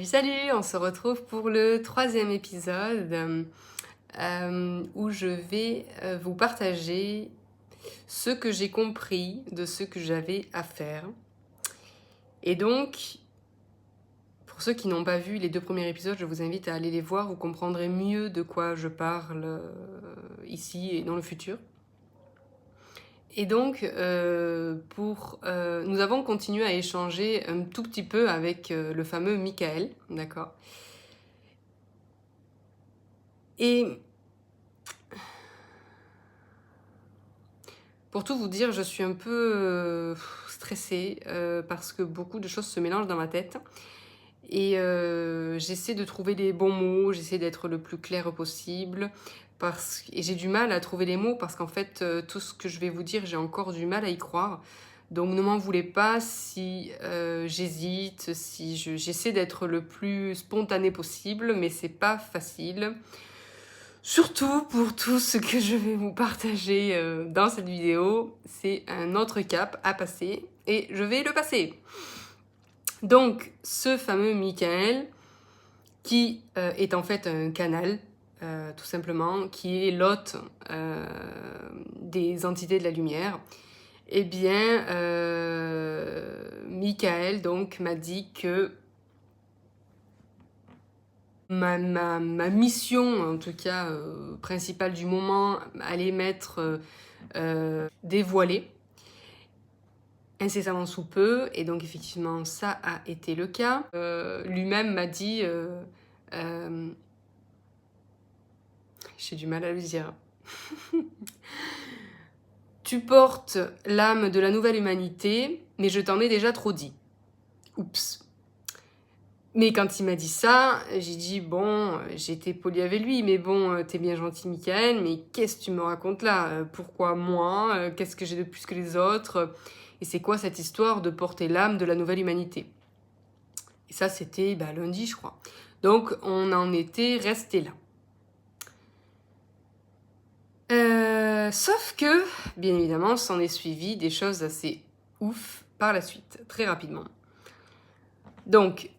Salut, on se retrouve pour le 3e épisode où je vais vous partager ce que j'ai compris de ce que j'avais à faire. Et donc, pour ceux qui n'ont pas vu les 2 premiers épisodes, je vous invite à aller les voir, vous comprendrez mieux de quoi je parle ici et dans le futur. Et donc, nous avons continué à échanger un tout petit peu avec le fameux Michael, d'accord ? Et pour tout vous dire, je suis un peu stressée parce que beaucoup de choses se mélangent dans ma tête. Et j'essaie de trouver les bons mots, j'essaie d'être le plus clair possible. Et j'ai du mal à trouver les mots parce qu'en fait, tout ce que je vais vous dire, j'ai encore du mal à y croire. Donc ne m'en voulez pas si j'hésite, si j'essaie d'être le plus spontané possible, mais c'est pas facile. Surtout pour tout ce que je vais vous partager dans cette vidéo, c'est un autre cap à passer et je vais le passer. Donc, ce fameux Michael, qui est en fait un canal, tout simplement, qui est l'hôte des entités de la lumière, eh bien, Michael donc m'a dit que ma mission, en tout cas principale du moment, allait m'être dévoilée incessamment sous peu, et donc effectivement ça a été le cas. Lui-même m'a dit, j'ai du mal à le dire, tu portes l'âme de la nouvelle humanité, mais je t'en ai déjà trop dit. Oups. Mais quand il m'a dit ça, j'ai dit, bon, j'étais polie avec lui, mais bon, t'es bien gentil, Michael, mais qu'est-ce que tu me racontes là? Pourquoi moi? Qu'est-ce que j'ai de plus que les autres? Et c'est quoi cette histoire de porter l'âme de la nouvelle humanité? Et ça, c'était lundi, je crois. Donc, on en était resté là. Sauf que, bien évidemment, s'en est suivi des choses assez ouf par la suite, très rapidement. Donc,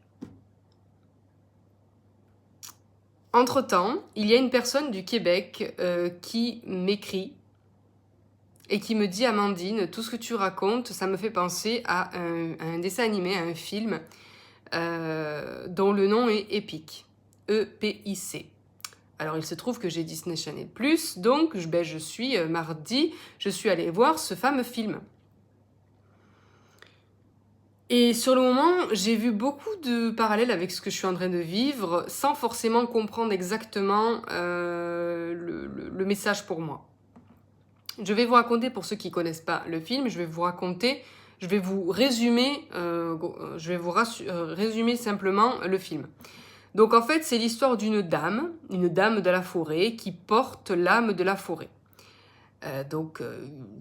entre-temps, il y a une personne du Québec qui m'écrit et qui me dit « Amandine, tout ce que tu racontes, ça me fait penser à un dessin animé, à un film dont le nom est Epic. E-P-I-C. » Alors, il se trouve que j'ai Disney Channel+, donc je suis mardi, je suis allée voir ce fameux film. Et sur le moment, j'ai vu beaucoup de parallèles avec ce que je suis en train de vivre, sans forcément comprendre exactement le message pour moi. Je vais vous raconter, pour ceux qui ne connaissent pas le film, je vais vous résumer simplement le film. Donc en fait, c'est l'histoire d'une dame de la forêt, qui porte l'âme de la forêt.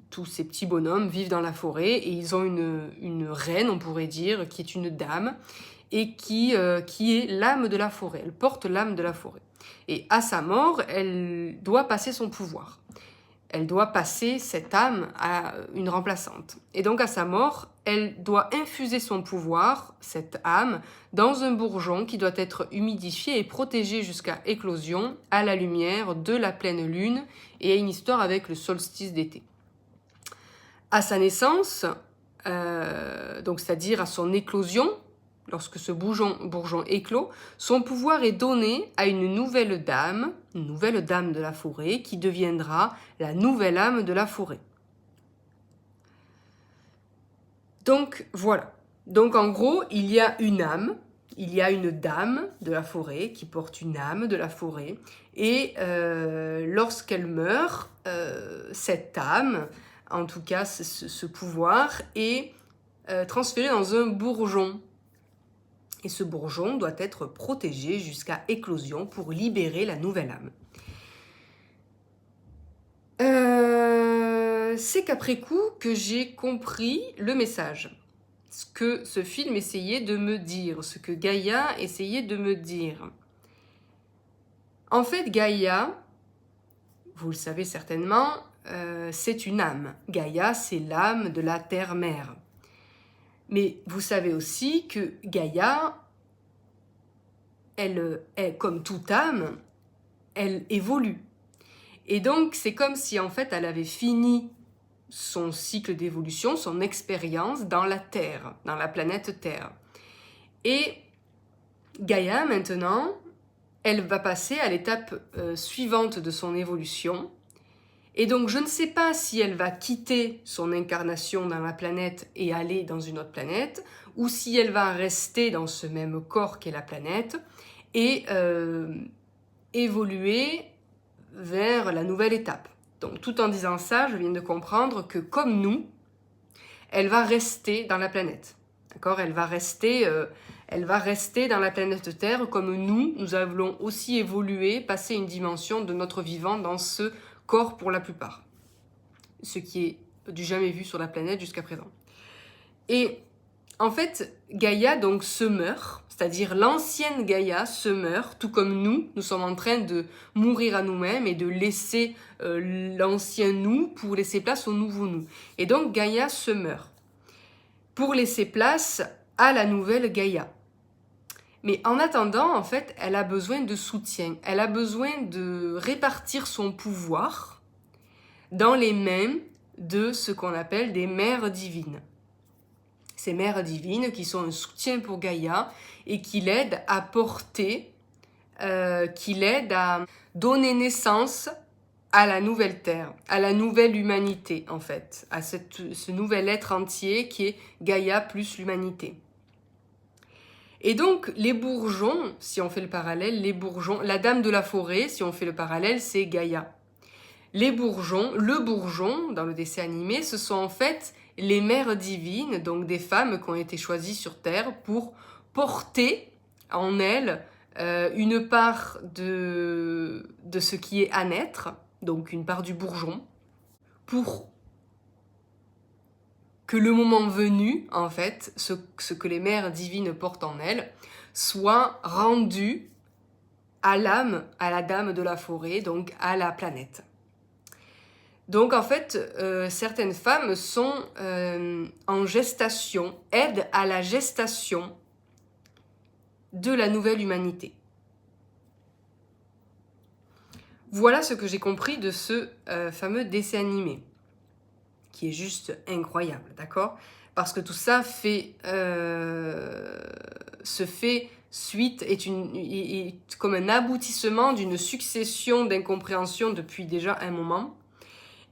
Tous ces petits bonhommes vivent dans la forêt et ils ont une reine, on pourrait dire, qui est une dame et qui est l'âme de la forêt. Elle porte l'âme de la forêt. Et à sa mort, elle doit passer son pouvoir. Elle doit passer cette âme à une remplaçante. Et donc à sa mort, elle doit infuser son pouvoir, cette âme, dans un bourgeon qui doit être humidifié et protégé jusqu'à éclosion à la lumière de la pleine lune et à une histoire avec le solstice d'été. À sa naissance, donc c'est-à-dire à son éclosion, lorsque ce bourgeon éclot, son pouvoir est donné à une nouvelle dame de la forêt, qui deviendra la nouvelle âme de la forêt. Donc voilà. Donc en gros, il y a une âme, il y a une dame de la forêt qui porte une âme de la forêt, et lorsqu'elle meurt, cette âme, en tout cas ce pouvoir, est transféré dans un bourgeon. Et ce bourgeon doit être protégé jusqu'à éclosion pour libérer la nouvelle âme. C'est qu'après coup que j'ai compris le message. Ce que ce film essayait de me dire, ce que Gaïa essayait de me dire. En fait, Gaïa, vous le savez certainement, c'est une âme. Gaïa, c'est l'âme de la terre-mère. Mais vous savez aussi que Gaïa elle, comme toute âme, elle évolue. Et donc, c'est comme si en fait, elle avait fini son cycle d'évolution, son expérience dans la Terre, dans la planète Terre. Et Gaïa, maintenant, elle va passer à l'étape suivante de son évolution. Et donc, je ne sais pas si elle va quitter son incarnation dans la planète et aller dans une autre planète, ou si elle va rester dans ce même corps qu'est la planète et évoluer vers la nouvelle étape. Donc, tout en disant ça, je viens de comprendre que comme nous, elle va rester dans la planète. D'accord ? Elle va rester dans la planète Terre comme nous allons aussi évoluer, passer une dimension de notre vivant dans ce corps pour la plupart. Ce qui est du jamais vu sur la planète jusqu'à présent. Et en fait, Gaïa donc se meurt, c'est-à-dire l'ancienne Gaïa se meurt, tout comme nous sommes en train de mourir à nous-mêmes et de laisser l'ancien nous pour laisser place au nouveau nous. Et donc Gaïa se meurt pour laisser place à la nouvelle Gaïa. Mais en attendant, en fait, elle a besoin de soutien. Elle a besoin de répartir son pouvoir dans les mains de ce qu'on appelle des mères divines. Ces mères divines qui sont un soutien pour Gaïa et qui l'aident à porter, qui l'aident à donner naissance à la nouvelle terre, à la nouvelle humanité en fait, à ce nouvel être entier qui est Gaïa plus l'humanité. Et donc les bourgeons, si on fait le parallèle, les bourgeons, la dame de la forêt, si on fait le parallèle, c'est Gaïa. Les bourgeons, le bourgeon dans le dessin animé, ce sont en fait les mères divines, donc des femmes qui ont été choisies sur Terre pour porter en elles une part de ce qui est à naître, donc une part du bourgeon, pour que le moment venu, en fait, ce que les mères divines portent en elles, soit rendu à l'âme, à la dame de la forêt, donc à la planète. Donc en fait, certaines femmes sont en gestation, aident à la gestation de la nouvelle humanité. Voilà ce que j'ai compris de ce fameux dessin animé, qui est juste incroyable, d'accord ? Parce que tout ça se fait suite, est comme un aboutissement d'une succession d'incompréhensions depuis déjà un moment.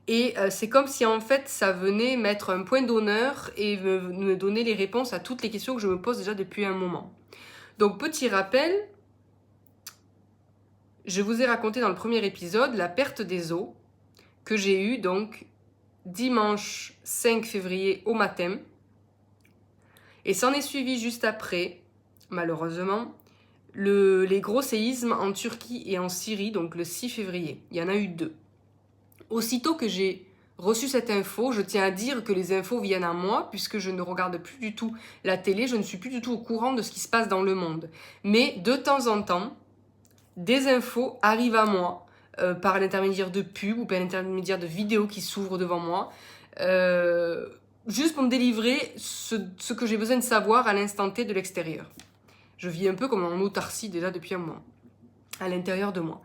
Et c'est comme si en fait ça venait mettre un point d'honneur et me donner les réponses à toutes les questions que je me pose déjà depuis un moment. Donc petit rappel, je vous ai raconté dans le premier épisode la perte des os que j'ai eue donc dimanche 5 février au matin. Et s'en est suivi juste après, malheureusement, les gros séismes en Turquie et en Syrie, donc le 6 février. Il y en a eu 2. Aussitôt que j'ai reçu cette info, je tiens à dire que les infos viennent à moi, puisque je ne regarde plus du tout la télé, je ne suis plus du tout au courant de ce qui se passe dans le monde. Mais de temps en temps, des infos arrivent à moi, par l'intermédiaire de pubs ou par l'intermédiaire de vidéos qui s'ouvrent devant moi, juste pour me délivrer ce que j'ai besoin de savoir à l'instant T de l'extérieur. Je vis un peu comme en autarcie déjà depuis un mois, à l'intérieur de moi.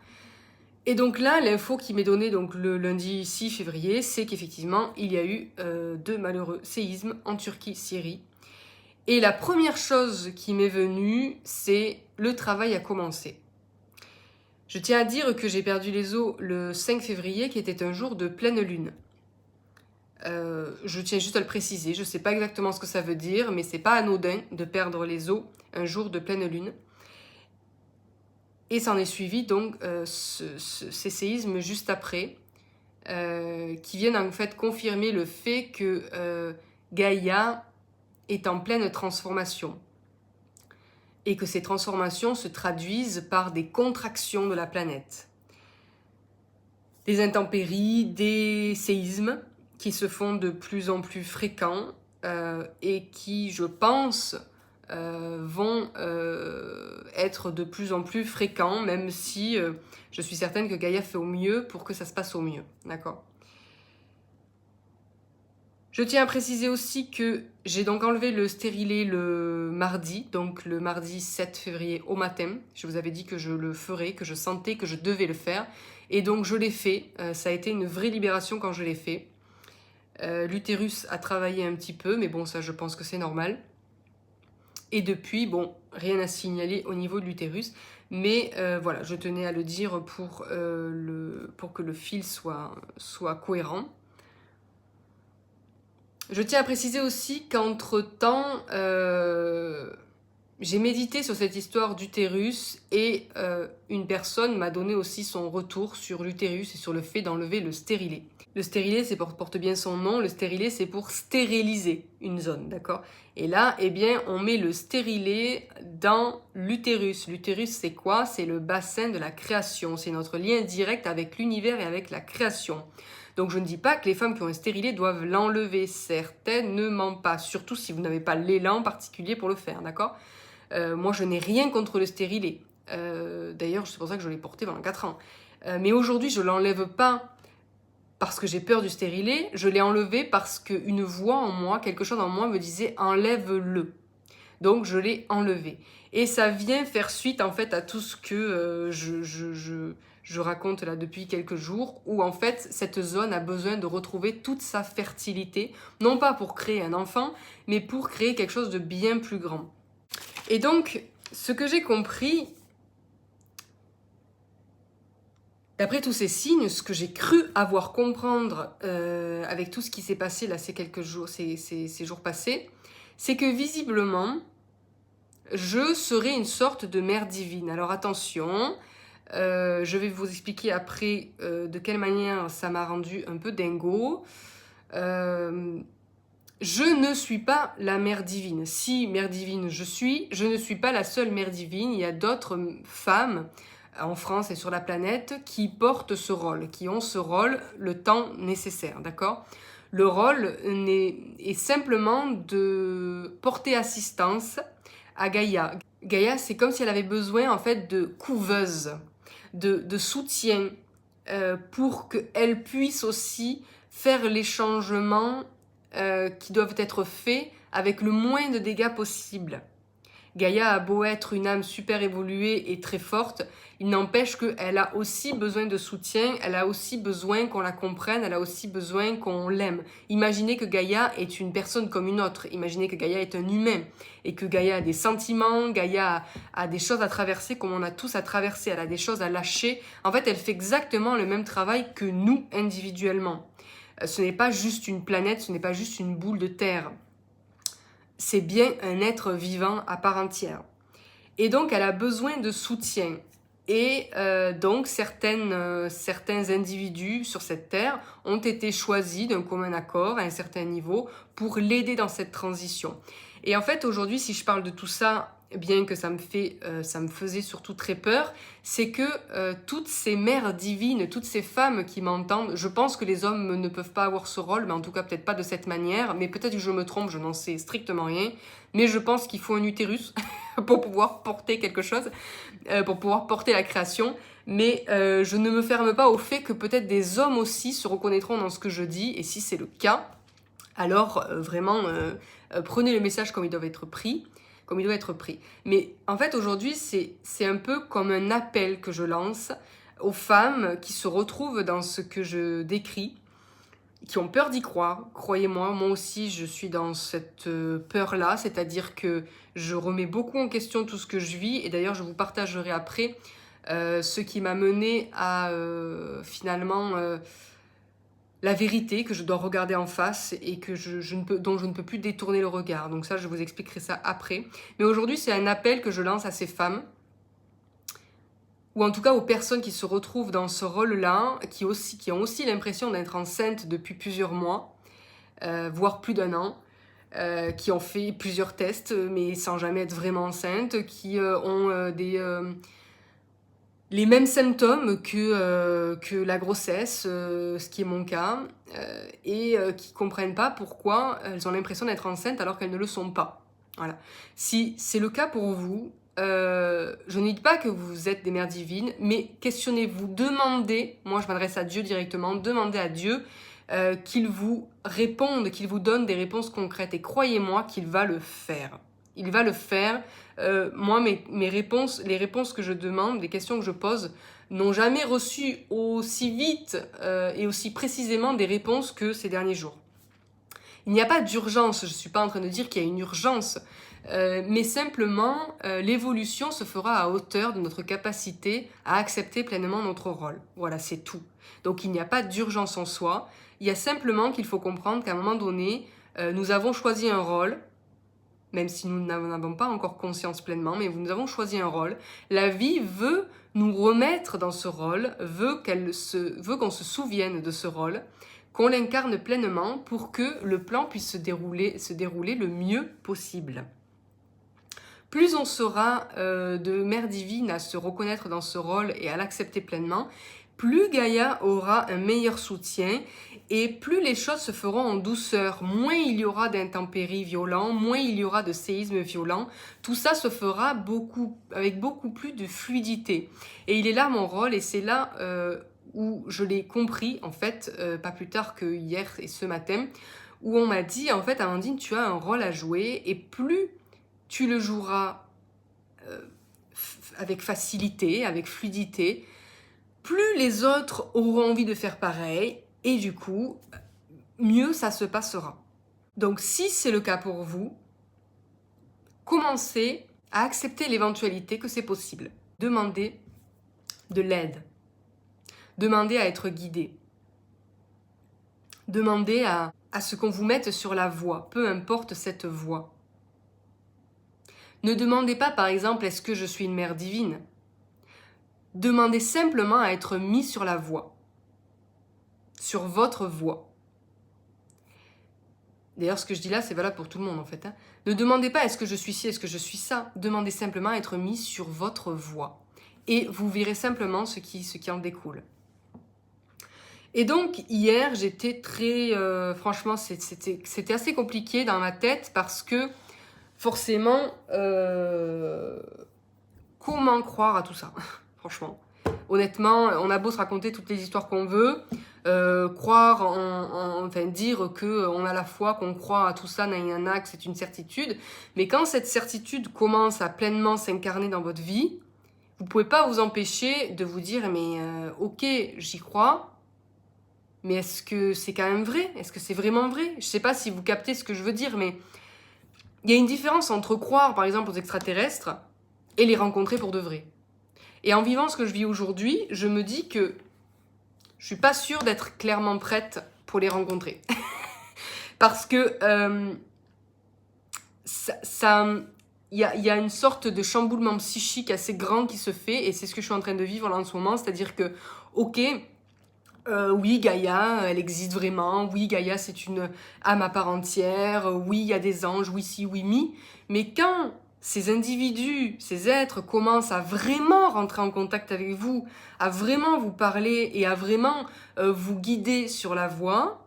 Et donc là, l'info qui m'est donnée donc le lundi 6 février, c'est qu'effectivement, il y a eu 2 malheureux séismes en Turquie, Syrie. Et la première chose qui m'est venue, c'est le travail a commencé. Je tiens à dire que j'ai perdu les os le 5 février, qui était un jour de pleine lune. Je tiens juste à le préciser, je ne sais pas exactement ce que ça veut dire, mais c'est pas anodin de perdre les os un jour de pleine lune. Et s'en est suivi donc ces séismes juste après, qui viennent en fait confirmer le fait que Gaïa est en pleine transformation. Et que ces transformations se traduisent par des contractions de la planète. Des intempéries, des séismes qui se font de plus en plus fréquents et qui, je pense, vont être de plus en plus fréquents, même si je suis certaine que Gaïa fait au mieux pour que ça se passe au mieux, d'accord ? Je tiens à préciser aussi que j'ai donc enlevé le stérilet le mardi, donc le mardi 7 février au matin. Je vous avais dit que je le ferais, que je sentais que je devais le faire. Et donc je l'ai fait. Ça a été une vraie libération quand je l'ai fait. L'utérus a travaillé un petit peu, mais bon, ça je pense que c'est normal. Et depuis, bon, rien à signaler au niveau de l'utérus. Mais voilà, je tenais à le dire pour que le fil soit cohérent. Je tiens à préciser aussi qu'entre-temps, j'ai médité sur cette histoire d'utérus et une personne m'a donné aussi son retour sur l'utérus et sur le fait d'enlever le stérilet. Le stérilet, c'est porte bien son nom, le stérilet c'est pour stériliser une zone, d'accord? Et là, eh bien, on met le stérilet dans l'utérus. L'utérus, c'est quoi? C'est le bassin de la création, c'est notre lien direct avec l'univers et avec la création. Donc je ne dis pas que les femmes qui ont un stérilet doivent l'enlever, certainement pas, surtout si vous n'avez pas l'élan particulier pour le faire, d'accord? Moi je n'ai rien contre le stérilet, d'ailleurs c'est pour ça que je l'ai porté pendant 4 ans. Mais aujourd'hui je ne l'enlève pas parce que j'ai peur du stérilet, je l'ai enlevé parce qu'une voix en moi, quelque chose en moi me disait enlève-le. Donc je l'ai enlevé. Et ça vient faire suite en fait à tout ce que je raconte là depuis quelques jours, où en fait cette zone a besoin de retrouver toute sa fertilité, non pas pour créer un enfant, mais pour créer quelque chose de bien plus grand. Et donc, ce que j'ai compris, d'après tous ces signes, ce que j'ai cru avoir comprendre avec tout ce qui s'est passé là ces quelques jours, ces jours passés, c'est que visiblement, je serai une sorte de mère divine. Alors attention, je vais vous expliquer après de quelle manière ça m'a rendu un peu dingo. Je ne suis pas la mère divine. Si mère divine je ne suis pas la seule mère divine. Il y a d'autres femmes en France et sur la planète qui portent ce rôle, qui ont ce rôle le temps nécessaire, d'accord? Le rôle est simplement de porter assistance à Gaïa. Gaïa, c'est comme si elle avait besoin en fait de couveuse, de soutien pour qu'elle puisse aussi faire les changements qui doivent être faits avec le moins de dégâts possible. Gaïa a beau être une âme super évoluée et très forte, il n'empêche qu'elle a aussi besoin de soutien, elle a aussi besoin qu'on la comprenne, elle a aussi besoin qu'on l'aime. Imaginez que Gaïa est une personne comme une autre, imaginez que Gaïa est un humain, et que Gaïa a des sentiments, Gaïa a des choses à traverser comme on a tous à traverser, elle a des choses à lâcher. En fait, elle fait exactement le même travail que nous individuellement. Ce n'est pas juste une planète, ce n'est pas juste une boule de terre. C'est bien un être vivant à part entière. Et donc, elle a besoin de soutien. Et donc, certains individus sur cette terre ont été choisis d'un commun accord à un certain niveau pour l'aider dans cette transition. Et en fait, aujourd'hui, si je parle de tout ça, bien que ça me faisait surtout très peur, c'est que toutes ces mères divines, toutes ces femmes qui m'entendent, je pense que les hommes ne peuvent pas avoir ce rôle, mais en tout cas peut-être pas de cette manière, mais peut-être que je me trompe, je n'en sais strictement rien, mais je pense qu'il faut un utérus pour pouvoir porter quelque chose, pour pouvoir porter la création, mais je ne me ferme pas au fait que peut-être des hommes aussi se reconnaîtront dans ce que je dis, et si c'est le cas, alors vraiment prenez le message comme il doit être pris. Mais en fait, aujourd'hui, c'est un peu comme un appel que je lance aux femmes qui se retrouvent dans ce que je décris, qui ont peur d'y croire. Croyez-moi, moi aussi, je suis dans cette peur-là, c'est-à-dire que je remets beaucoup en question tout ce que je vis, et d'ailleurs, je vous partagerai après ce qui m'a mené à finalement... la vérité que je dois regarder en face et que dont je ne peux plus détourner le regard. Donc ça, je vous expliquerai ça après. Mais aujourd'hui, c'est un appel que je lance à ces femmes, ou en tout cas aux personnes qui se retrouvent dans ce rôle-là, qui ont aussi l'impression d'être enceintes depuis plusieurs mois, voire plus d'1 an, qui ont fait plusieurs tests, mais sans jamais être vraiment enceintes, qui ont les mêmes symptômes que la grossesse, ce qui est mon cas, et qui ne comprennent pas pourquoi elles ont l'impression d'être enceintes alors qu'elles ne le sont pas. Voilà. Si c'est le cas pour vous, je ne dis pas que vous êtes des mères divines, mais questionnez-vous, demandez, moi je m'adresse à Dieu directement, demandez à Dieu qu'il vous réponde, qu'il vous donne des réponses concrètes. Et croyez-moi qu'il va le faire. Il va le faire. Moi, mes réponses, les réponses que je demande, les questions que je pose, n'ont jamais reçu aussi vite et aussi précisément des réponses que ces derniers jours. Il n'y a pas d'urgence, je ne suis pas en train de dire qu'il y a une urgence, mais simplement l'évolution se fera à hauteur de notre capacité à accepter pleinement notre rôle. Voilà, c'est tout. Donc il n'y a pas d'urgence en soi, il y a simplement qu'il faut comprendre qu'à un moment donné, nous avons choisi un rôle, même si nous n'en avons pas encore conscience pleinement, mais nous avons choisi un rôle. La vie veut nous remettre dans ce rôle, veut qu'on se souvienne de ce rôle, qu'on l'incarne pleinement pour que le plan puisse se dérouler le mieux possible. Plus on sera de mère divine à se reconnaître dans ce rôle et à l'accepter pleinement, plus Gaïa aura un meilleur soutien et plus les choses se feront en douceur. Moins il y aura d'intempéries violents, moins il y aura de séismes violents. Tout ça se fera avec beaucoup plus de fluidité. Et il est là mon rôle et c'est là où je l'ai compris, en fait, pas plus tard que hier et ce matin, où on m'a dit, en fait, Amandine, tu as un rôle à jouer et plus tu le joueras avec facilité, avec fluidité, plus les autres auront envie de faire pareil et du coup, mieux ça se passera. Donc si c'est le cas pour vous, commencez à accepter l'éventualité que c'est possible. Demandez de l'aide. Demandez à être guidé. Demandez à ce qu'on vous mette sur la voie, peu importe cette voie. Ne demandez pas par exemple, est-ce que je suis une mère divine ? Demandez simplement à être mis sur la voie, sur votre voie. D'ailleurs, ce que je dis là, c'est valable pour tout le monde en fait. Ne demandez pas est-ce que je suis ci, est-ce que je suis ça. Demandez simplement à être mis sur votre voie. Et vous verrez simplement ce qui en découle. Et donc, hier, j'étais très... franchement, c'était assez compliqué dans ma tête parce que, forcément, comment croire à tout ça ? Franchement. Honnêtement, on a beau se raconter toutes les histoires qu'on veut, croire enfin dire qu'on a la foi, qu'on croit à tout ça, que c'est une certitude. Mais quand cette certitude commence à pleinement s'incarner dans votre vie, vous pouvez pas vous empêcher de vous dire, mais ok, j'y crois, mais est-ce que c'est quand même vrai ? Est-ce que c'est vraiment vrai ? Je sais pas si vous captez ce que je veux dire, mais il y a une différence entre croire, par exemple, aux extraterrestres et les rencontrer pour de vrai. Et en vivant ce que je vis aujourd'hui, je me dis que je suis pas sûre d'être clairement prête pour les rencontrer. Parce que il y a une sorte de chamboulement psychique assez grand qui se fait, et c'est ce que je suis en train de vivre là en ce moment, c'est-à-dire que, ok, oui, Gaïa, elle existe vraiment, oui, Gaïa, c'est une âme à part entière, oui, il y a des anges, oui, si, oui, mi, mais quand ces individus, ces êtres commencent à vraiment rentrer en contact avec vous, à vraiment vous parler et à vraiment vous guider sur la voie,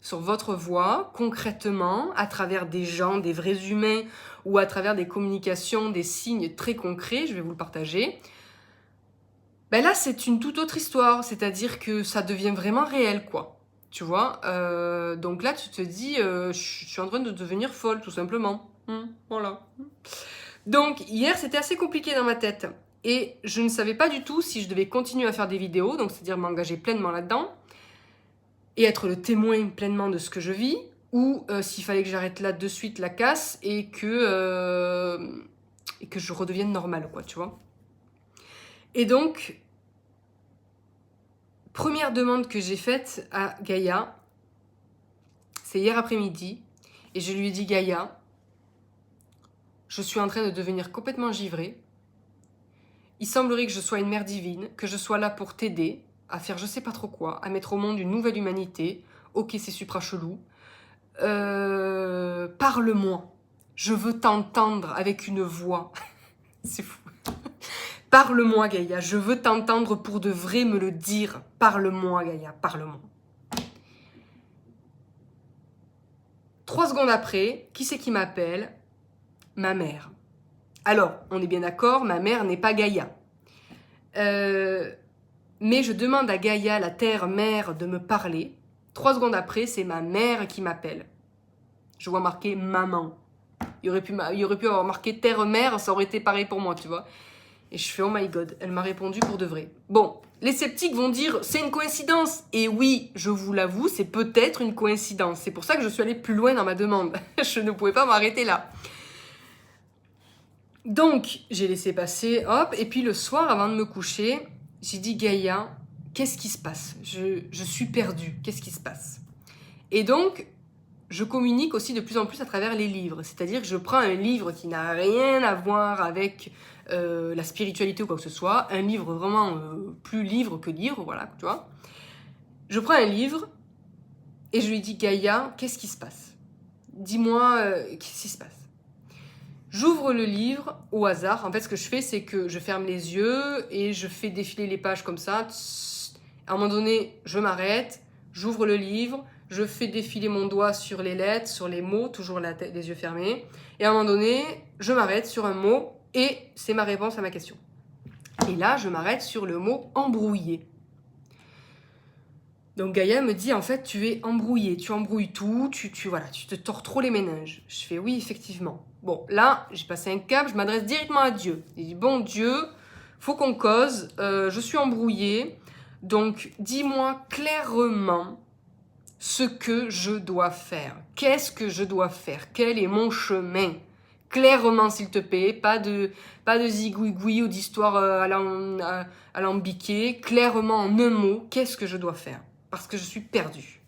sur votre voie, concrètement, à travers des gens, des vrais humains, ou à travers des communications, des signes très concrets, je vais vous le partager, ben là, c'est une toute autre histoire, c'est-à-dire que ça devient vraiment réel, quoi. Tu vois, donc là, tu te dis, je suis en train de devenir folle, tout simplement. Voilà. Donc, hier, c'était assez compliqué dans ma tête. Et je ne savais pas du tout si je devais continuer à faire des vidéos, donc c'est-à-dire m'engager pleinement là-dedans, et être le témoin pleinement de ce que je vis, ou s'il fallait que j'arrête là de suite la casse et que je redevienne normale, quoi, tu vois. Et donc, première demande que j'ai faite à Gaïa, c'est hier après-midi, et je lui ai dit, Gaïa, je suis en train de devenir complètement givrée. Il semblerait que je sois une mère divine, que je sois là pour t'aider à faire je sais pas trop quoi, à mettre au monde une nouvelle humanité. Ok, c'est supra chelou. Parle-moi. Je veux t'entendre avec une voix. C'est fou. Parle-moi, Gaïa. Je veux t'entendre pour de vrai me le dire. Parle-moi, Gaïa. Parle-moi. 3 secondes après, qui c'est qui m'appelle ? Ma mère. Alors, on est bien d'accord, ma mère n'est pas Gaïa. Mais je demande à Gaïa, la terre-mère, de me parler. 3 secondes après, c'est ma mère qui m'appelle. Je vois marqué maman. Il aurait pu avoir marqué terre-mère, ça aurait été pareil pour moi, tu vois. Et je fais oh my god, elle m'a répondu pour de vrai. Bon, les sceptiques vont dire c'est une coïncidence. Et oui, je vous l'avoue, c'est peut-être une coïncidence. C'est pour ça que je suis allée plus loin dans ma demande. Je ne pouvais pas m'arrêter là. Donc, j'ai laissé passer, hop. Et puis le soir, avant de me coucher, j'ai dit Gaïa, qu'est-ce qui se passe? Je suis perdue, qu'est-ce qui se passe? Et donc, je communique aussi de plus en plus à travers les livres. C'est-à-dire que je prends un livre qui n'a rien à voir avec la spiritualité ou quoi que ce soit. Un livre vraiment plus livre que livre, voilà, tu vois. Je prends un livre et je lui dis, Gaïa, qu'est-ce qui se passe? Dis-moi, qu'est-ce qui se passe? J'ouvre le livre au hasard. En fait, ce que je fais, c'est que je ferme les yeux et je fais défiler les pages comme ça. À un moment donné, je m'arrête, j'ouvre le livre, je fais défiler mon doigt sur les lettres, sur les mots, toujours les yeux fermés. Et à un moment donné, je m'arrête sur un mot et c'est ma réponse à ma question. Et là, je m'arrête sur le mot embrouillé. Donc Gaïa me dit, en fait, tu es embrouillé, tu embrouilles tout, voilà, tu te tords trop les méninges. Je fais, oui, effectivement. Bon, là, j'ai passé un cap, je m'adresse directement à Dieu. Je dis, bon, Dieu, faut qu'on cause, je suis embrouillée, donc dis-moi clairement ce que je dois faire. Qu'est-ce que je dois faire? Quel est mon chemin? Clairement, s'il te plaît, pas de zigouigoui ou d'histoire alambiquée. Clairement, en un mot, qu'est-ce que je dois faire? Parce que je suis perdue.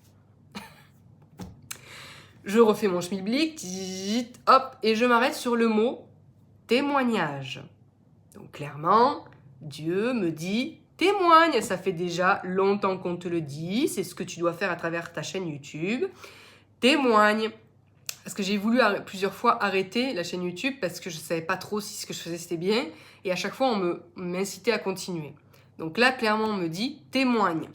Je refais mon schmilblick, hop, et je m'arrête sur le mot témoignage. Donc clairement, Dieu me dit témoigne, ça fait déjà longtemps qu'on te le dit, c'est ce que tu dois faire à travers ta chaîne YouTube. Témoigne. Parce que j'ai voulu plusieurs fois arrêter la chaîne YouTube parce que je ne savais pas trop si ce que je faisais c'était bien. Et à chaque fois, on m'incitait à continuer. Donc là, clairement, on me dit témoigne.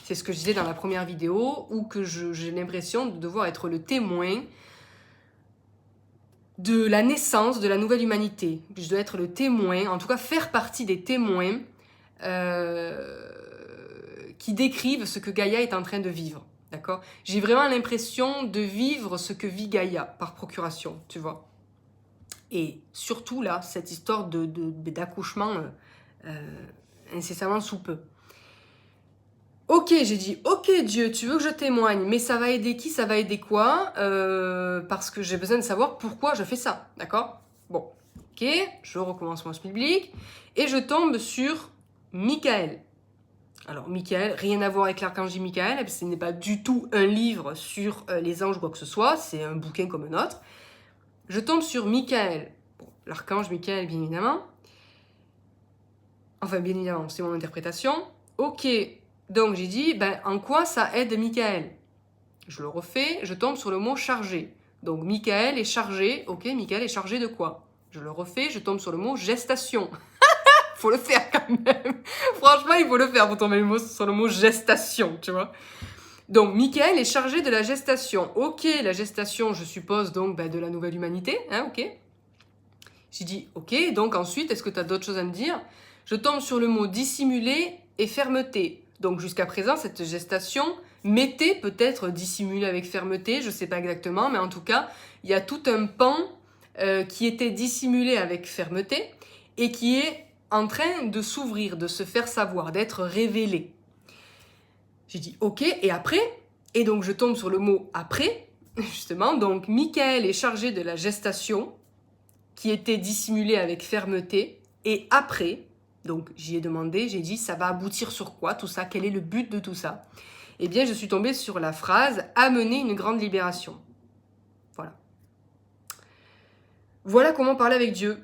C'est ce que je disais dans la première vidéo, où que j'ai l'impression de devoir être le témoin de la naissance de la nouvelle humanité. Je dois être le témoin, en tout cas faire partie des témoins qui décrivent ce que Gaïa est en train de vivre. D'accord? J'ai vraiment l'impression de vivre ce que vit Gaïa par procuration, tu vois. Et surtout là, cette histoire d'accouchement incessamment sous peu. Ok, j'ai dit, ok Dieu, tu veux que je témoigne, mais ça va aider qui, ça va aider quoi? Parce que j'ai besoin de savoir pourquoi je fais ça, d'accord? Bon, ok, je recommence mon public et je tombe sur Michael. Alors Michael, rien à voir avec l'archange Michael, ce n'est pas du tout un livre sur les anges ou quoi que ce soit, c'est un bouquin comme un autre. Je tombe sur Michael, bon, l'archange Michael bien évidemment. Enfin bien évidemment, c'est mon interprétation. Ok. Donc j'ai dit, ben, en quoi ça aide Michael? Je le refais, je tombe sur le mot chargé. Donc Michael est chargé, ok, Michael est chargé de quoi? Je le refais, je tombe sur le mot gestation. Faut le faire quand même. Franchement, il faut le faire pour tomber sur le mot gestation, tu vois. Donc Michael est chargé de la gestation. Ok, la gestation, je suppose donc ben, de la nouvelle humanité, hein, ok. J'ai dit, ok, donc ensuite, est-ce que tu as d'autres choses à me dire? Je tombe sur le mot dissimuler et fermeté. Donc jusqu'à présent, cette gestation m'était peut-être dissimulée avec fermeté, je ne sais pas exactement, mais en tout cas, il y a tout un pan qui était dissimulé avec fermeté et qui est en train de s'ouvrir, de se faire savoir, d'être révélé. J'ai dit ok, et après? Et donc je tombe sur le mot après, justement. Donc Michael est chargé de la gestation qui était dissimulée avec fermeté, et après... Donc j'y ai demandé, j'ai dit ça va aboutir sur quoi tout ça? Quel est le but de tout ça? Eh bien je suis tombée sur la phrase amener une grande libération. Voilà. Voilà comment parler avec Dieu.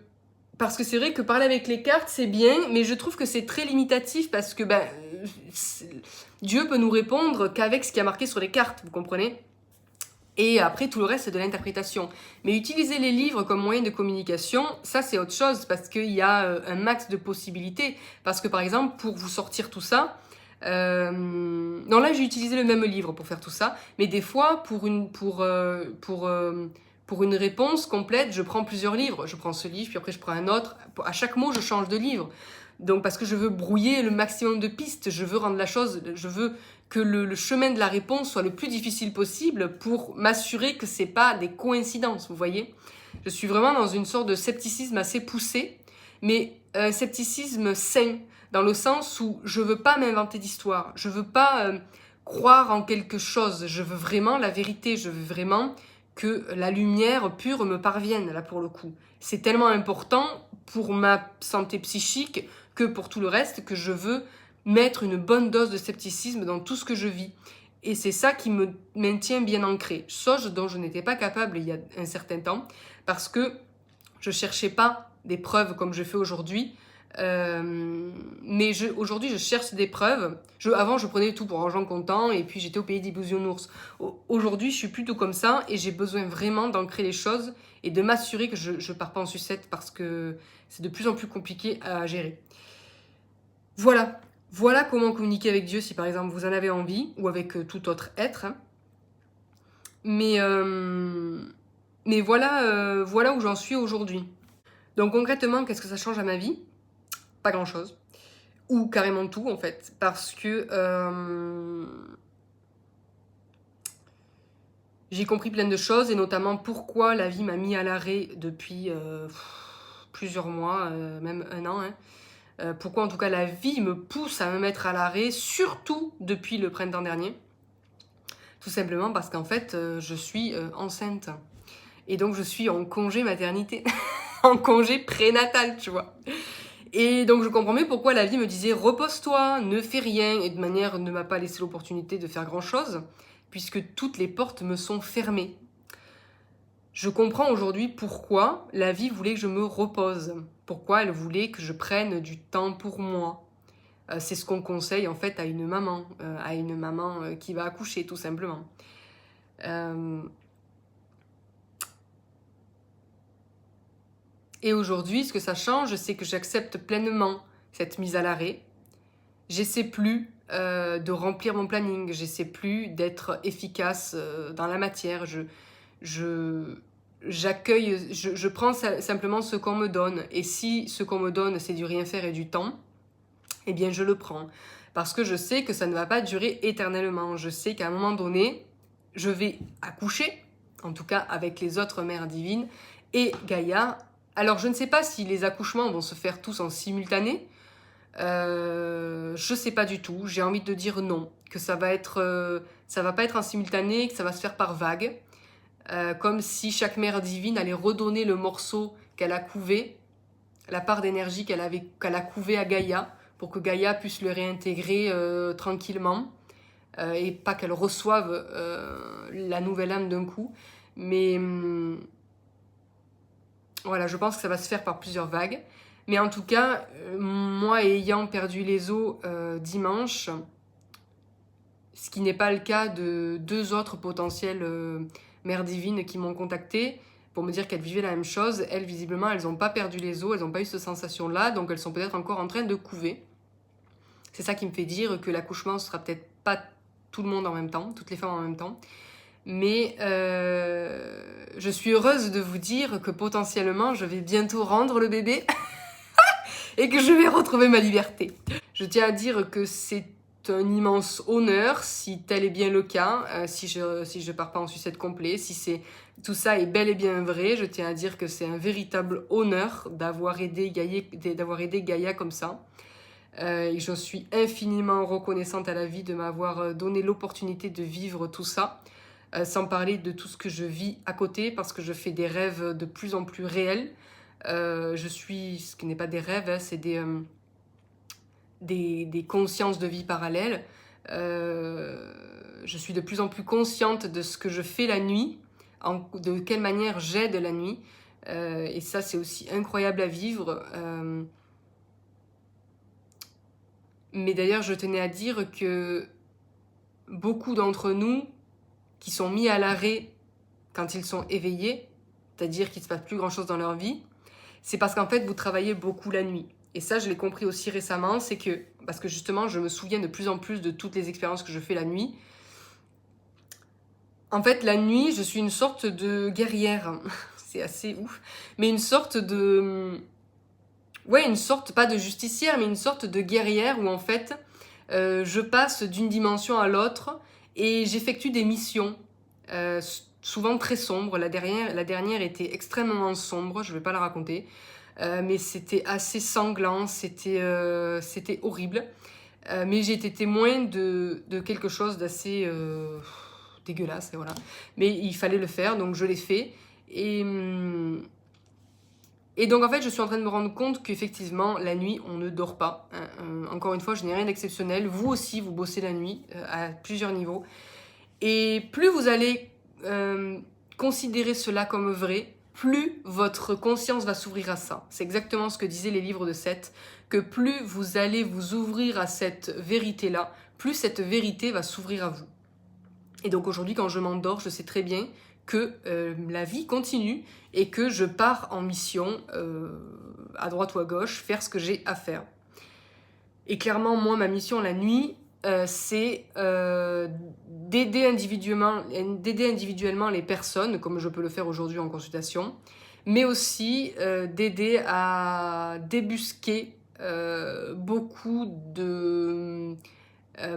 Parce que c'est vrai que parler avec les cartes c'est bien, mais je trouve que c'est très limitatif parce que ben, Dieu peut nous répondre qu'avec ce qui a marqué sur les cartes, vous comprenez? Et après, tout le reste, c'est de l'interprétation. Mais utiliser les livres comme moyen de communication, ça, c'est autre chose, parce qu'il y a un max de possibilités. Parce que, par exemple, pour vous sortir tout ça... Non, là, j'ai utilisé le même livre pour faire tout ça. Mais des fois, pour une réponse complète, je prends plusieurs livres. Je prends ce livre, puis après, je prends un autre. À chaque mot, je change de livre. Donc, parce que je veux brouiller le maximum de pistes. Je veux rendre la chose... Je veux que le chemin de la réponse soit le plus difficile possible pour m'assurer que c'est pas des coïncidences, vous voyez. Je suis vraiment dans une sorte de scepticisme assez poussé, mais un scepticisme sain, dans le sens où je veux pas m'inventer d'histoire, je veux pas croire en quelque chose, je veux vraiment la vérité, je veux vraiment que la lumière pure me parvienne, là pour le coup. C'est tellement important pour ma santé psychique que pour tout le reste que je veux mettre une bonne dose de scepticisme dans tout ce que je vis. Et c'est ça qui me maintient bien ancré, chose dont je n'étais pas capable il y a un certain temps, parce que je cherchais pas des preuves comme je fais aujourd'hui, mais aujourd'hui je cherche des preuves. Avant je prenais tout pour argent comptant et puis j'étais au pays des bisounours. Aujourd'hui je suis plutôt comme ça et j'ai besoin vraiment d'ancrer les choses et de m'assurer que je pars pas en sucette parce que c'est de plus en plus compliqué à gérer. Voilà comment communiquer avec Dieu si par exemple vous en avez envie ou avec tout autre être. Mais voilà où j'en suis aujourd'hui. Donc concrètement, qu'est-ce que ça change à ma vie? Pas grand-chose. Ou carrément tout en fait. Parce que j'ai compris plein de choses et notamment pourquoi la vie m'a mis à l'arrêt depuis plusieurs mois, même un an. Pourquoi en tout cas la vie me pousse à me mettre à l'arrêt, surtout depuis le printemps dernier. Tout simplement parce qu'en fait, je suis enceinte. Et donc je suis en congé maternité, en congé prénatal, tu vois. Et donc je comprends mieux pourquoi la vie me disait repose-toi, ne fais rien, et de manière ne m'a pas laissé l'opportunité de faire grand-chose, puisque toutes les portes me sont fermées. Je comprends aujourd'hui pourquoi la vie voulait que je me repose, pourquoi elle voulait que je prenne du temps pour moi. C'est ce qu'on conseille en fait à une maman qui va accoucher tout simplement. Et aujourd'hui, ce que ça change, c'est que j'accepte pleinement cette mise à l'arrêt. J'essaie plus de remplir mon planning, j'essaie plus d'être efficace dans la matière. J'accueille, je prends simplement ce qu'on me donne. Et si ce qu'on me donne, c'est du rien faire et du temps, eh bien je le prends. Parce que je sais que ça ne va pas durer éternellement. Je sais qu'à un moment donné, je vais accoucher, en tout cas avec les autres mères divines, et Gaïa. Alors je ne sais pas si les accouchements vont se faire tous en simultané. Je sais pas du tout. J'ai envie de dire non, que ça va pas être en simultané, que ça va se faire par vagues. Comme si chaque mère divine allait redonner le morceau qu'elle a couvé, la part d'énergie qu'elle a couvé à Gaïa, pour que Gaïa puisse le réintégrer tranquillement, et pas qu'elle reçoive la nouvelle âme d'un coup. Mais voilà, je pense que ça va se faire par plusieurs vagues. Mais en tout cas, moi ayant perdu les os dimanche, ce qui n'est pas le cas de 2 autres potentielles mères divines qui m'ont contactée pour me dire qu'elles vivaient la même chose. Elles, visiblement, elles n'ont pas perdu les os, elles n'ont pas eu cette sensation-là, donc elles sont peut-être encore en train de couver. C'est ça qui me fait dire que l'accouchement ne sera peut-être pas tout le monde en même temps, toutes les femmes en même temps. Mais je suis heureuse de vous dire que potentiellement, je vais bientôt rendre le bébé et que je vais retrouver ma liberté. Je tiens à dire que c'est un immense honneur, si tel est bien le cas, si je pars pas en sucette complet, si tout ça est bel et bien vrai, je tiens à dire que c'est un véritable honneur d'avoir aidé Gaïa comme ça. Et je suis infiniment reconnaissante à la vie de m'avoir donné l'opportunité de vivre tout ça, sans parler de tout ce que je vis à côté, parce que je fais des rêves de plus en plus réels. Ce qui n'est pas des rêves, hein, c'est des consciences de vie parallèles. Je suis de plus en plus consciente de ce que je fais la nuit, de quelle manière j'aide la nuit. Et ça, c'est aussi incroyable à vivre. Mais d'ailleurs, je tenais à dire que beaucoup d'entre nous qui sont mis à l'arrêt quand ils sont éveillés, c'est-à-dire qu'il ne se passe plus grand-chose dans leur vie, c'est parce qu'en fait, vous travaillez beaucoup la nuit. Et ça, je l'ai compris aussi récemment, c'est que, parce que justement, je me souviens de plus en plus de toutes les expériences que je fais la nuit. En fait, la nuit, je suis une sorte de guerrière. C'est assez ouf. Mais une sorte de... Ouais, une sorte, pas de justicière, mais une sorte de guerrière où en fait, Je passe d'une dimension à l'autre et j'effectue des missions, souvent très sombres. La dernière était extrêmement sombre, je ne vais pas la raconter, mais c'était assez sanglant, c'était horrible. Mais j'ai été témoin de quelque chose d'assez dégueulasse, et voilà. Mais il fallait le faire, donc je l'ai fait. Et donc en fait, je suis en train de me rendre compte qu'effectivement, la nuit, on ne dort pas, hein. Encore une fois, je n'ai rien d'exceptionnel. Vous aussi, vous bossez la nuit à plusieurs niveaux. Et plus vous allez considérer cela comme vrai, plus votre conscience va s'ouvrir à ça. C'est exactement ce que disaient les livres de Seth, que plus vous allez vous ouvrir à cette vérité-là, plus cette vérité va s'ouvrir à vous. Et donc aujourd'hui, quand je m'endors, je sais très bien que la vie continue et que je pars en mission à droite ou à gauche, faire ce que j'ai à faire. Et clairement, moi, ma mission la nuit, c'est d'aider individuellement les personnes, comme je peux le faire aujourd'hui en consultation, mais aussi d'aider à débusquer beaucoup de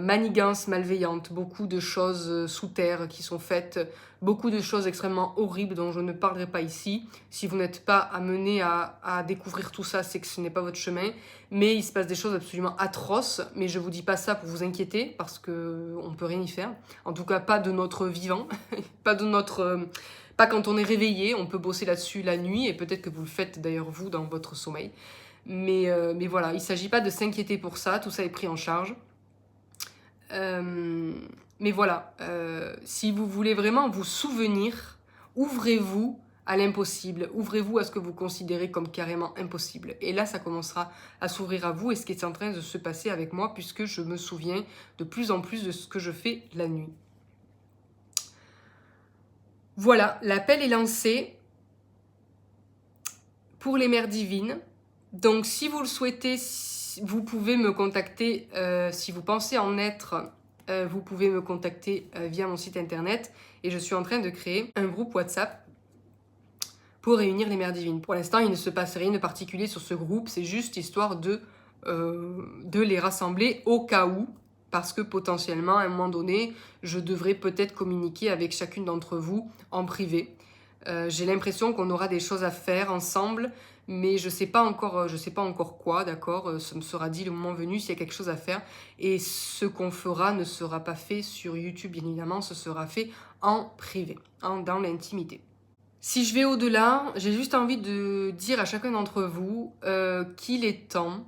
manigances malveillantes, beaucoup de choses sous terre qui sont faites, beaucoup de choses extrêmement horribles dont je ne parlerai pas ici. Si vous n'êtes pas amené à découvrir tout ça, c'est que ce n'est pas votre chemin. Mais il se passe des choses absolument atroces, mais je vous dis pas ça pour vous inquiéter, parce qu'on peut rien y faire. En tout cas, pas de notre vivant, pas de notre... pas quand on est réveillé, on peut bosser là-dessus la nuit, et peut-être que vous le faites d'ailleurs vous dans votre sommeil. Mais voilà, il ne s'agit pas de s'inquiéter pour ça, tout ça est pris en charge. Mais voilà, si vous voulez vraiment vous souvenir, ouvrez-vous à l'impossible, ouvrez-vous à ce que vous considérez comme carrément impossible. Et là, ça commencera à s'ouvrir à vous et ce qui est en train de se passer avec moi, puisque je me souviens de plus en plus de ce que je fais la nuit. Voilà, l'appel est lancé pour les mères divines. Donc si vous le souhaitez, vous pouvez me contacter, si vous pensez en être, vous pouvez me contacter via mon site internet. Et je suis en train de créer un groupe WhatsApp pour réunir les mères divines. Pour l'instant, il ne se passe rien de particulier sur ce groupe, c'est juste histoire de les rassembler au cas où, parce que potentiellement, à un moment donné, je devrais peut-être communiquer avec chacune d'entre vous en privé. J'ai l'impression qu'on aura des choses à faire ensemble, mais je sais pas encore quoi, d'accord. Ça me sera dit le moment venu s'il y a quelque chose à faire. Et ce qu'on fera ne sera pas fait sur YouTube, bien évidemment, ce sera fait en privé, dans l'intimité. Si je vais au-delà, j'ai juste envie de dire à chacun d'entre vous qu'il est temps,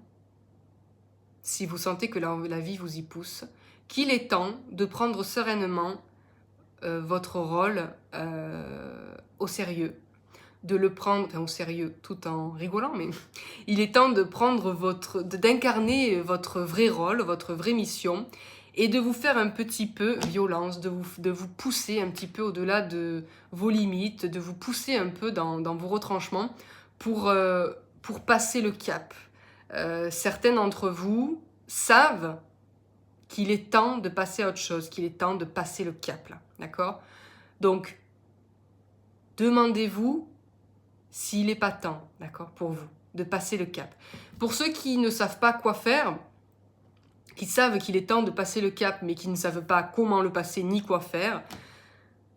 si vous sentez que la vie vous y pousse, qu'il est temps de prendre sereinement votre rôle au sérieux, de le prendre au sérieux tout en rigolant, mais il est temps de d'incarner votre vrai rôle, votre vraie mission, et de vous faire un petit peu violence, de vous pousser un petit peu au-delà de vos limites, de vous pousser un peu dans vos retranchements pour passer le cap. Certains d'entre vous savent qu'il est temps de passer à autre chose, qu'il est temps de passer le cap, là, d'accord? Donc, demandez-vous s'il n'est pas temps, d'accord, pour vous, de passer le cap. Pour ceux qui ne savent pas quoi faire, qui savent qu'il est temps de passer le cap, mais qui ne savent pas comment le passer ni quoi faire,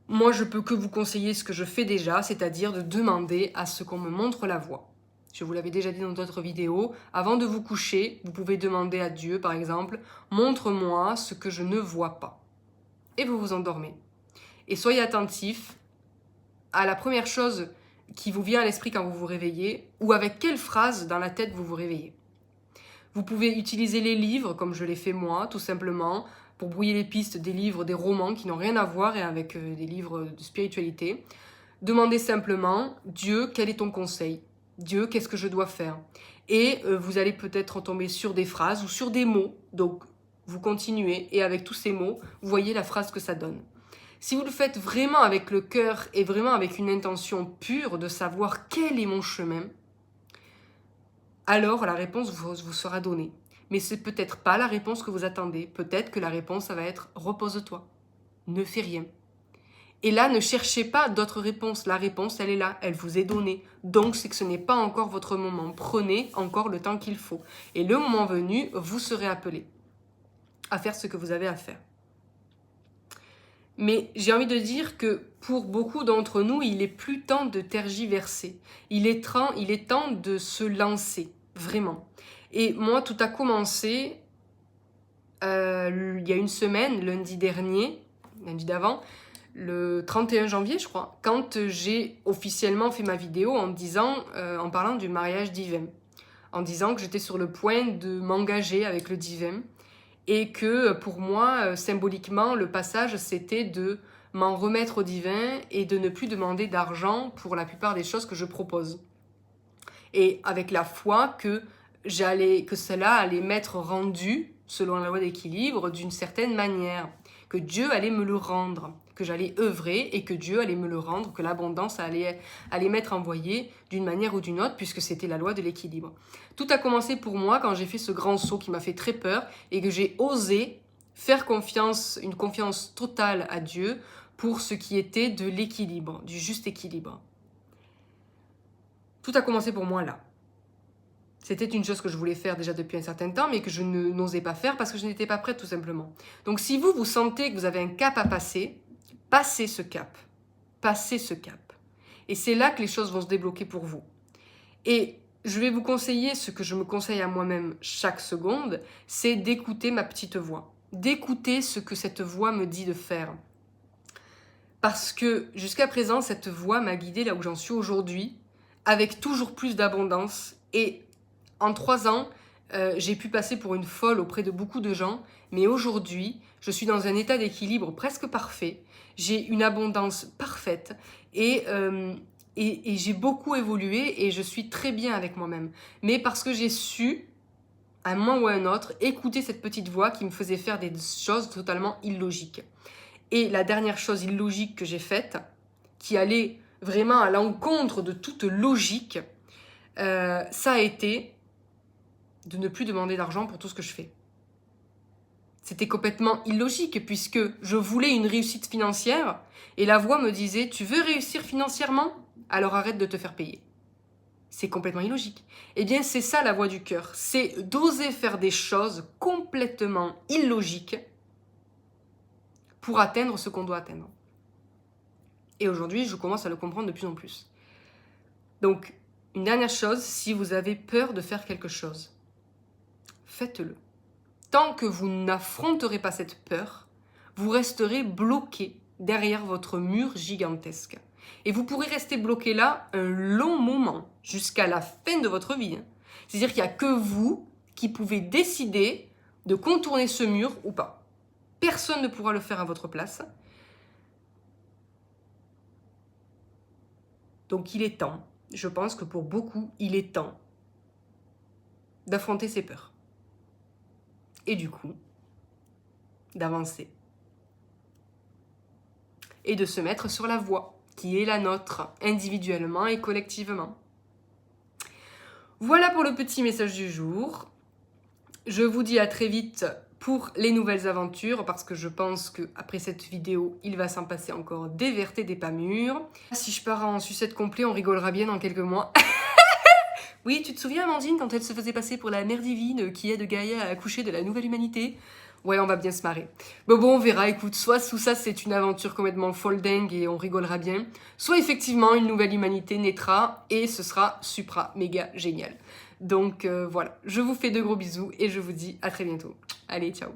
moi, je peux que vous conseiller ce que je fais déjà, c'est-à-dire de demander à ce qu'on me montre la voie. Je vous l'avais déjà dit dans d'autres vidéos, avant de vous coucher, vous pouvez demander à Dieu, par exemple, « Montre-moi ce que je ne vois pas ». Et vous vous endormez. Et soyez attentifs à la première chose qui vous vient à l'esprit quand vous vous réveillez, ou avec quelle phrase dans la tête vous vous réveillez. Vous pouvez utiliser les livres, comme je l'ai fait moi, tout simplement, pour brouiller les pistes des livres, des romans qui n'ont rien à voir avec des livres de spiritualité. Demandez simplement, Dieu, quel est ton conseil ? Dieu, qu'est-ce que je dois faire ? Et vous allez peut-être tomber sur des phrases ou sur des mots. Donc, vous continuez et avec tous ces mots, vous voyez la phrase que ça donne. Si vous le faites vraiment avec le cœur et vraiment avec une intention pure de savoir quel est mon chemin, alors la réponse vous sera donnée. Mais c'est peut-être pas la réponse que vous attendez. Peut-être que la réponse, ça va être « repose-toi, ne fais rien ». Et là, ne cherchez pas d'autres réponses. La réponse, elle est là, elle vous est donnée. Donc, c'est que ce n'est pas encore votre moment. Prenez encore le temps qu'il faut. Et le moment venu, vous serez appelé. à faire ce que vous avez à faire. Mais j'ai envie de dire que pour beaucoup d'entre nous, il est plus temps de tergiverser. Il est temps de se lancer, vraiment. Et moi, tout a commencé il y a une semaine, lundi d'avant, le 31 janvier, je crois, quand j'ai officiellement fait ma vidéo en parlant du mariage d'Yvem, en disant que j'étais sur le point de m'engager avec le divin et que pour moi, symboliquement, le passage, c'était de m'en remettre au divin et de ne plus demander d'argent pour la plupart des choses que je propose. Et avec la foi que cela allait m'être rendu, selon la loi d'équilibre, d'une certaine manière, que Dieu allait me le rendre, que j'allais œuvrer et que Dieu allait me le rendre, que l'abondance allait m'être envoyée d'une manière ou d'une autre, puisque c'était la loi de l'équilibre. Tout a commencé pour moi quand j'ai fait ce grand saut qui m'a fait très peur et que j'ai osé faire une confiance totale à Dieu pour ce qui était de l'équilibre, du juste équilibre. Tout a commencé pour moi là. C'était une chose que je voulais faire déjà depuis un certain temps, mais que je n'osais pas faire parce que je n'étais pas prête tout simplement. Donc si vous sentez que vous avez un cap à passer, passez ce cap. Passez ce cap. Et c'est là que les choses vont se débloquer pour vous. Et je vais vous conseiller ce que je me conseille à moi-même chaque seconde, c'est d'écouter ma petite voix. D'écouter ce que cette voix me dit de faire. Parce que jusqu'à présent, cette voix m'a guidée là où j'en suis aujourd'hui, avec toujours plus d'abondance. Et en 3 ans, j'ai pu passer pour une folle auprès de beaucoup de gens, mais aujourd'hui, je suis dans un état d'équilibre presque parfait. J'ai une abondance parfaite et j'ai beaucoup évolué et je suis très bien avec moi-même. Mais parce que j'ai su, à un moment ou à un autre, écouter cette petite voix qui me faisait faire des choses totalement illogiques. Et la dernière chose illogique que j'ai faite, qui allait vraiment à l'encontre de toute logique, ça a été de ne plus demander d'argent pour tout ce que je fais. C'était complètement illogique puisque je voulais une réussite financière et la voix me disait « Tu veux réussir financièrement ? Alors arrête de te faire payer. » C'est complètement illogique. Eh bien, c'est ça la voix du cœur. C'est d'oser faire des choses complètement illogiques pour atteindre ce qu'on doit atteindre. Et aujourd'hui, je commence à le comprendre de plus en plus. Donc, une dernière chose, si vous avez peur de faire quelque chose, faites-le. Tant que vous n'affronterez pas cette peur, vous resterez bloqué derrière votre mur gigantesque. Et vous pourrez rester bloqué là un long moment, jusqu'à la fin de votre vie. C'est-à-dire qu'il n'y a que vous qui pouvez décider de contourner ce mur ou pas. Personne ne pourra le faire à votre place. Donc il est temps, je pense que pour beaucoup, il est temps d'affronter ces peurs. Et du coup, d'avancer. Et de se mettre sur la voie qui est la nôtre, individuellement et collectivement. Voilà pour le petit message du jour. Je vous dis à très vite pour les nouvelles aventures, parce que je pense qu'après cette vidéo, il va s'en passer encore des vertes et des pas mûres. Si je pars en sucette complet, on rigolera bien dans quelques mois. Oui, tu te souviens, Amandine, quand elle se faisait passer pour la mère divine qui aide Gaïa à accoucher de la nouvelle humanité? Ouais, on va bien se marrer. Mais bon, on verra, écoute, soit tout ça c'est une aventure complètement folle dingue et on rigolera bien, soit effectivement une nouvelle humanité naîtra et ce sera supra méga génial. Donc voilà, je vous fais de gros bisous et je vous dis à très bientôt. Allez, ciao.